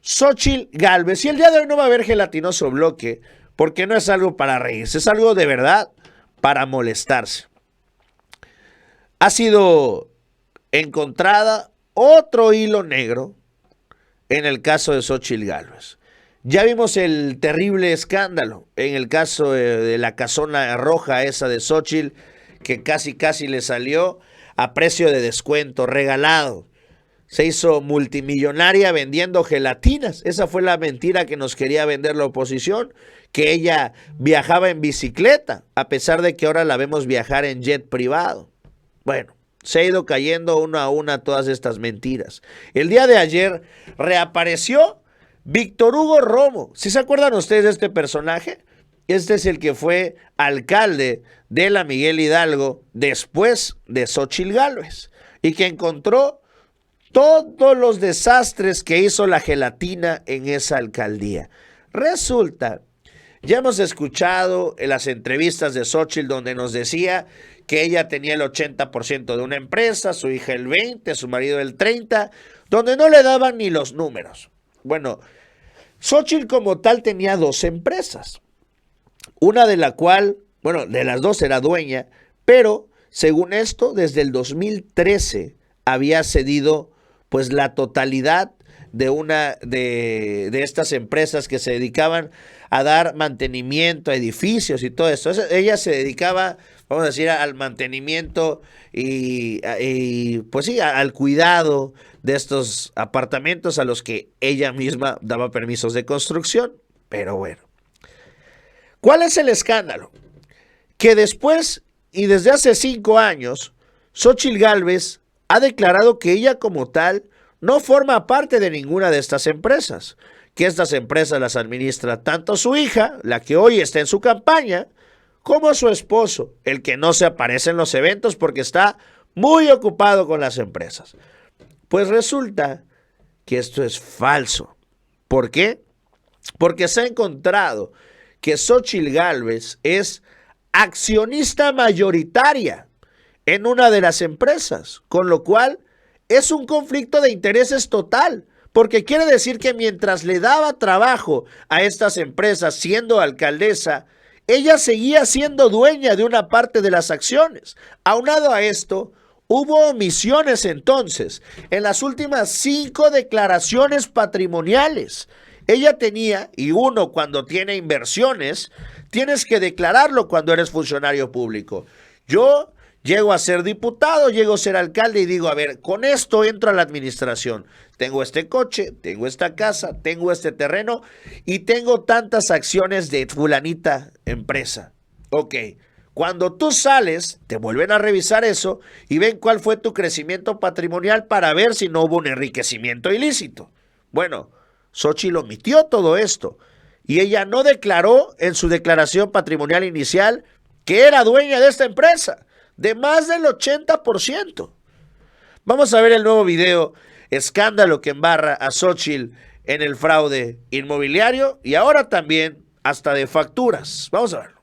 Xóchitl Gálvez. Y el día de hoy no va a haber gelatinoso bloque, porque no es algo para reírse, es algo de verdad para molestarse. Ha sido encontrada otro hilo negro en el caso de Xóchitl Gálvez. Ya vimos el terrible escándalo en el caso de la casona roja esa de Xóchitl, que casi le salió a precio de descuento, regalado. Se hizo multimillonaria vendiendo gelatinas. Esa fue la mentira que nos quería vender la oposición, que ella viajaba en bicicleta, a pesar de que ahora la vemos viajar en jet privado. Bueno, se ha ido cayendo una a una todas estas mentiras. El día de ayer reapareció Víctor Hugo Romo. ¿Sí se acuerdan ustedes de este personaje? Este es el que fue alcalde de la Miguel Hidalgo después de Xóchitl Gálvez y que encontró todos los desastres que hizo la gelatina en esa alcaldía. Resulta, ya hemos escuchado en las entrevistas de Xóchitl donde nos decía que ella tenía el 80% de una empresa, su hija el 20%, su marido el 30%, donde no le daban ni los números. Bueno, Xóchitl como tal tenía 2 empresas, una de la cual, bueno, de las 2 era dueña, pero según esto, desde el 2013 había cedido pues la totalidad de una de estas empresas que se dedicaban a dar mantenimiento a edificios y todo esto. Ella se dedicaba, vamos a decir, al mantenimiento y pues sí, al cuidado de estos apartamentos a los que ella misma daba permisos de construcción. Pero bueno, ¿cuál es el escándalo? Que después y desde hace 5 años, Xóchitl Gálvez ha declarado que ella como tal no forma parte de ninguna de estas empresas, que estas empresas las administra tanto su hija, la que hoy está en su campaña, como su esposo, el que no se aparece en los eventos porque está muy ocupado con las empresas. Pues resulta que esto es falso. ¿Por qué? Porque se ha encontrado que Xóchitl Gálvez es accionista mayoritaria en una de las empresas, con lo cual es un conflicto de intereses total, porque quiere decir que mientras le daba trabajo a estas empresas siendo alcaldesa, ella seguía siendo dueña de una parte de las acciones. Aunado a esto, hubo omisiones entonces en las últimas 5 declaraciones patrimoniales. Ella tenía, y uno cuando tiene inversiones, tienes que declararlo cuando eres funcionario público. Yo llego a ser diputado, llego a ser alcalde y digo, a ver, con esto entro a la administración. Tengo este coche, tengo esta casa, tengo este terreno y tengo tantas acciones de fulanita empresa. Ok, cuando tú sales, te vuelven a revisar eso y ven cuál fue tu crecimiento patrimonial para ver si no hubo un enriquecimiento ilícito. Bueno, Xóchitl omitió todo esto y ella no declaró en su declaración patrimonial inicial que era dueña de esta empresa, de más del 80%. Vamos a ver el nuevo video, escándalo que embarra a Xóchitl en el fraude inmobiliario y ahora también hasta de facturas. Vamos a verlo.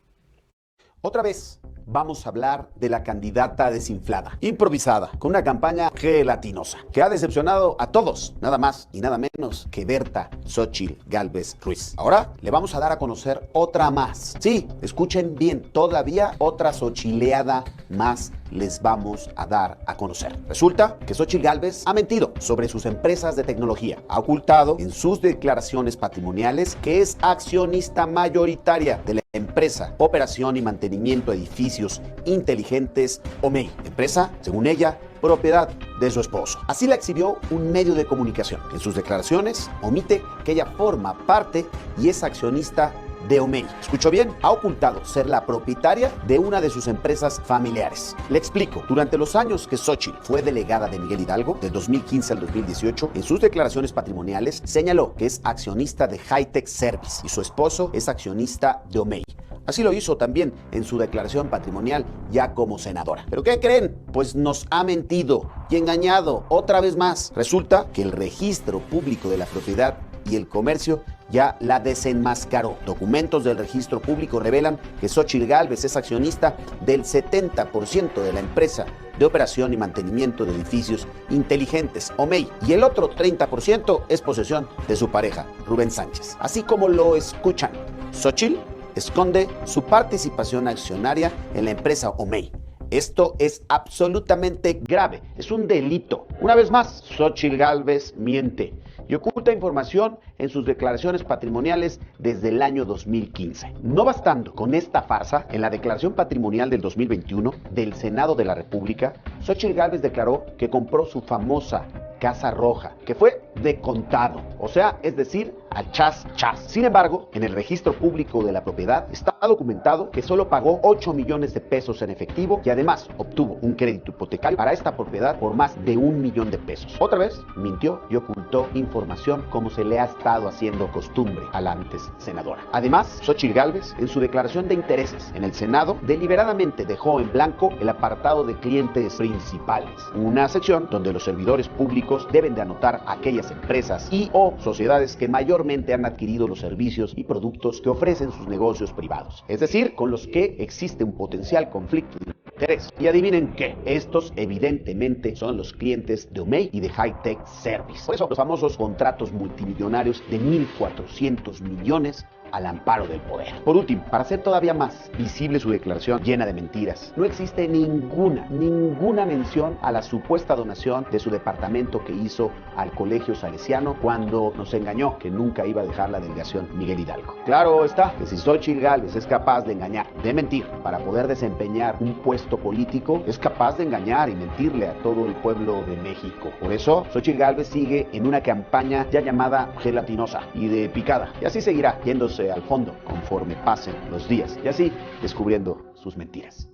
Otra vez vamos a hablar de la candidata desinflada, improvisada, con una campaña gelatinosa, que ha decepcionado a todos, nada más y nada menos que Berta Xóchitl Gálvez Ruiz. Ahora le vamos a dar a conocer otra más. Sí, escuchen bien, todavía otra xochileada más les vamos a dar a conocer. Resulta que Xóchitl Gálvez ha mentido sobre sus empresas de tecnología. Ha ocultado en sus declaraciones patrimoniales que es accionista mayoritaria de la empresa Operación y Mantenimiento de Edificios Inteligentes OMEI, empresa, según ella, propiedad de su esposo. Así la exhibió un medio de comunicación. En sus declaraciones omite que ella forma parte y es accionista de OMEI. ¿Escuchó bien? Ha ocultado ser la propietaria de una de sus empresas familiares. Le explico. Durante los años que Xóchitl fue delegada de Miguel Hidalgo, del 2015 al 2018, en sus declaraciones patrimoniales señaló que es accionista de Hightech Service y su esposo es accionista de OMEI. Así lo hizo también en su declaración patrimonial ya como senadora. ¿Pero qué creen? Pues nos ha mentido y engañado otra vez más. Resulta que el registro público de la propiedad y el comercio ya la desenmascaró. Documentos del registro público revelan que Xóchitl Gálvez es accionista del 70% de la empresa de operación y mantenimiento de edificios inteligentes, OMEI, y el otro 30% es posesión de su pareja, Rubén Sánchez. Así como lo escuchan, Xóchitl esconde su participación accionaria en la empresa OMEI. Esto es absolutamente grave, es un delito. Una vez más, Xóchitl Gálvez miente y oculta información en sus declaraciones patrimoniales desde el año 2015. No bastando con esta farsa, en la declaración patrimonial del 2021 del Senado de la República, Xóchitl Gálvez declaró que compró su famosa Casa Roja, que fue de contado, o sea, es decir, a chas. Sin embargo, en el registro público de la propiedad está documentado que solo pagó 8 millones de pesos en efectivo y además obtuvo un crédito hipotecario para esta propiedad por más de 1 millón de pesos. Otra vez, mintió y ocultó información como se le ha estado haciendo costumbre a la antes senadora. Además, Xóchitl Gálvez, en su declaración de intereses en el Senado, deliberadamente dejó en blanco el apartado de clientes principales, una sección donde los servidores públicos deben de anotar aquellas empresas y o sociedades que mayormente han adquirido los servicios y productos que ofrecen sus negocios privados, es decir, con los que existe un potencial conflicto de interés. Y adivinen qué, estos evidentemente son los clientes de OMEI y de High Tech Service. Por eso los famosos contratos multimillonarios de 1.400 millones al amparo del poder. Por último, para hacer todavía más visible su declaración llena de mentiras, no existe ninguna mención a la supuesta donación de su departamento que hizo al Colegio Salesiano cuando nos engañó que nunca iba a dejar la delegación Miguel Hidalgo. Claro está que si Xóchitl Gálvez es capaz de engañar, de mentir, para poder desempeñar un puesto político, es capaz de engañar y mentirle a todo el pueblo de México. Por eso, Xóchitl Gálvez sigue en una campaña ya llamada gelatinosa y de picada, y así seguirá yéndose al fondo conforme pasen los días y así descubriendo sus mentiras.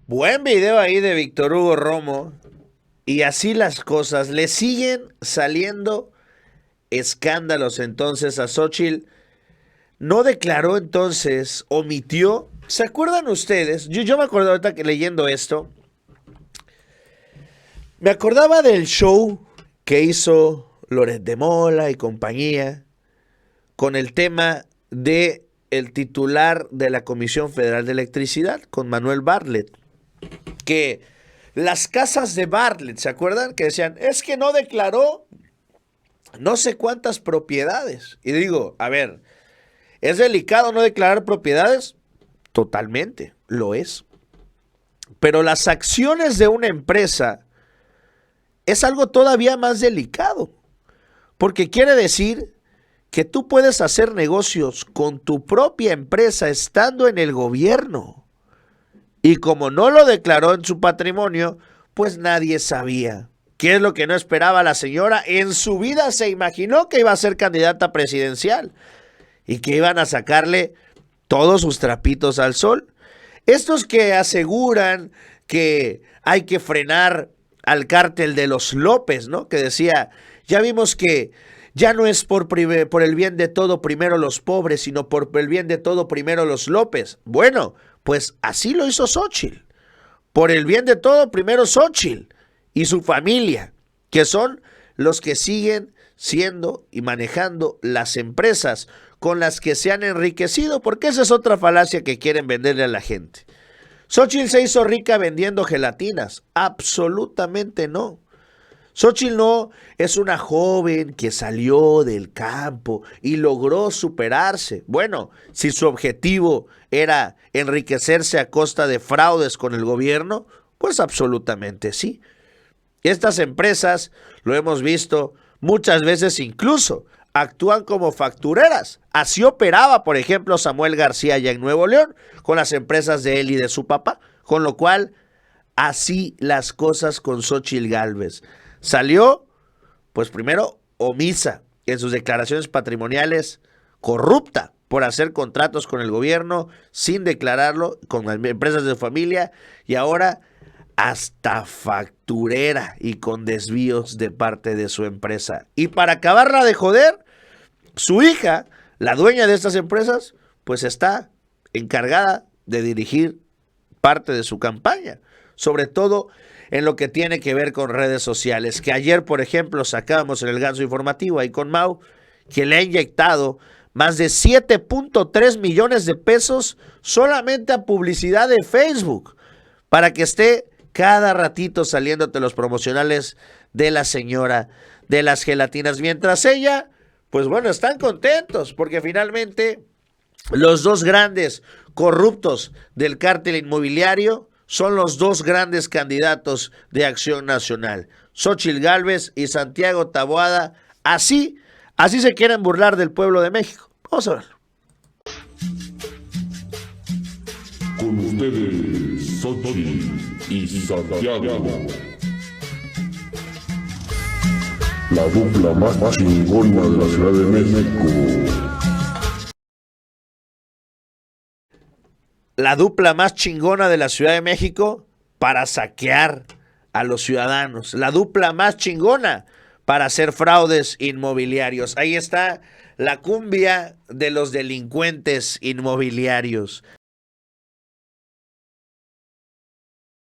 Buen video ahí de Víctor Hugo Romo. Y así las cosas, le siguen saliendo escándalos entonces a Xóchitl. No declaró entonces, omitió. ¿Se acuerdan ustedes? Yo me acuerdo ahorita que leyendo esto, me acordaba del show que hizo Loret de Mola y compañía con el tema de el titular de la Comisión Federal de Electricidad, con Manuel Bartlett, que las casas de Bartlett, ¿se acuerdan? Que decían, es que no declaró no sé cuántas propiedades. Y digo, a ver, ¿es delicado no declarar propiedades? Totalmente, lo es. Pero las acciones de una empresa es algo todavía más delicado, porque quiere decir que tú puedes hacer negocios con tu propia empresa estando en el gobierno. Y como no lo declaró en su patrimonio, pues nadie sabía. ¿Qué es lo que no esperaba la señora? En su vida se imaginó que iba a ser candidata presidencial y que iban a sacarle todos sus trapitos al sol. Estos que aseguran que hay que frenar al cártel de los López, ¿no? Que decía, ya vimos que ya no es por el bien de todo primero los pobres, sino por el bien de todo primero los López. Bueno, pues así lo hizo Xóchitl. Por el bien de todo primero Xóchitl y su familia, que son los que siguen siendo y manejando las empresas con las que se han enriquecido, porque esa es otra falacia que quieren venderle a la gente. ¿Xóchitl se hizo rica vendiendo gelatinas? Absolutamente no. Xóchitl no es una joven que salió del campo y logró superarse. Bueno, si su objetivo era enriquecerse a costa de fraudes con el gobierno, pues absolutamente sí. Estas empresas, lo hemos visto muchas veces, incluso actúan como factureras. Así operaba, por ejemplo, Samuel García allá en Nuevo León con las empresas de él y de su papá, con lo cual así las cosas con Xóchitl Gálvez. Salió, pues primero, omisa en sus declaraciones patrimoniales, corrupta por hacer contratos con el gobierno sin declararlo, con empresas de familia, y ahora hasta facturera y con desvíos de parte de su empresa. Y para acabarla de joder, su hija, la dueña de estas empresas, pues está encargada de dirigir parte de su campaña, sobre todo en lo que tiene que ver con redes sociales, que ayer, por ejemplo, sacábamos en el Ganso Informativo ahí con Mau, que le ha inyectado más de 7.3 millones de pesos solamente a publicidad de Facebook, para que esté cada ratito saliéndote los promocionales de la señora de las gelatinas. Mientras ella, pues bueno, están contentos porque finalmente los dos grandes corruptos del cártel inmobiliario son los dos grandes candidatos de Acción Nacional, Xóchitl Gálvez y Santiago Taboada. Así se quieren burlar del pueblo de México. Vamos a verlo. Con ustedes, Xóchitl y Santiago. La dupla más chingona de la Ciudad de México. La dupla más chingona de la Ciudad de México para saquear a los ciudadanos. La dupla más chingona para hacer fraudes inmobiliarios. Ahí está la cumbia de los delincuentes inmobiliarios.